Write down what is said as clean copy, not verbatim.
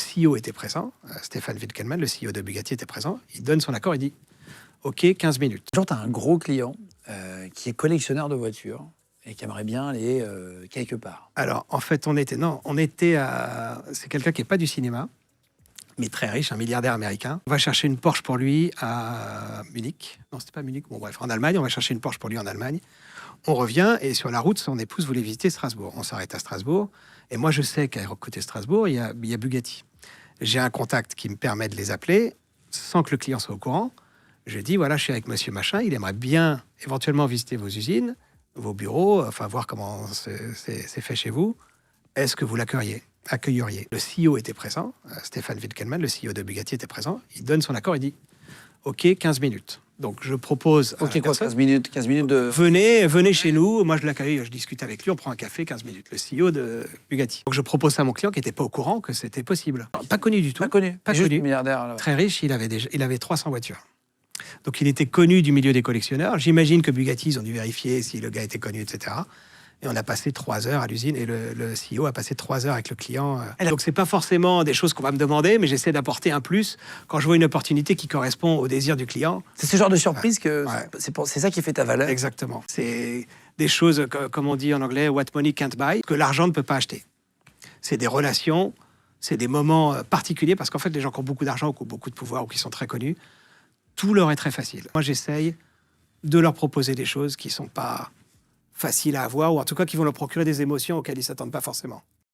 CEO était présent, Stéphane Wilkelman, le CEO de Bugatti était présent. Il donne son accord, il dit « OK, 15 minutes ». Genre, tu as un gros client qui est collectionneur de voitures et qui aimerait bien aller quelque part. Alors, en fait, c'est quelqu'un qui n'est pas du cinéma, mais très riche, un milliardaire américain. On va chercher une Porsche pour lui à Munich. Non, c'était pas Munich. Bon, bref, en Allemagne. On va chercher une Porsche pour lui en Allemagne. On revient et sur la route, son épouse voulait visiter Strasbourg. On s'arrête à Strasbourg. Et moi, je sais qu'à côté Strasbourg, il y a Bugatti. J'ai un contact qui me permet de les appeler sans que le client soit au courant. Je dis, voilà, je suis avec monsieur machin. Il aimerait bien éventuellement visiter vos usines, vos bureaux, enfin voir comment c'est fait chez vous. Est-ce que vous l'accueilleriez? Le CEO était présent, Stéphane Wilkelman, le CEO de Bugatti était présent. Il donne son accord, il dit « OK, 15 minutes ». Donc je propose... OK, quoi, 15 minutes de... Venez chez nous, moi je l'accueille, je discute avec lui, on prend un café, 15 minutes. Le CEO de Bugatti. Donc je propose ça à mon client qui n'était pas au courant que c'était possible. Pas connu du tout. Pas connu. Pas Juste connu. Milliardaire. Alors. Très riche, il avait 300 voitures. Donc il était connu du milieu des collectionneurs. J'imagine que Bugatti, ils ont dû vérifier si le gars était connu, etc. Et on a passé 3 heures à l'usine et le CEO a passé 3 heures avec le client. Donc c'est pas forcément des choses qu'on va me demander, mais j'essaie d'apporter un plus quand je vois une opportunité qui correspond au désir du client. C'est ce genre de surprise que c'est ça qui fait ta valeur. Exactement. C'est des choses, comme on dit en anglais, what money can't buy, que l'argent ne peut pas acheter. C'est des relations, c'est des moments particuliers, parce qu'en fait, les gens qui ont beaucoup d'argent ou qui ont beaucoup de pouvoir ou qui sont très connus, tout leur est très facile. Moi, j'essaye de leur proposer des choses qui ne sont pas faciles à avoir, ou en tout cas qui vont leur procurer des émotions auxquelles ils ne s'attendent pas forcément.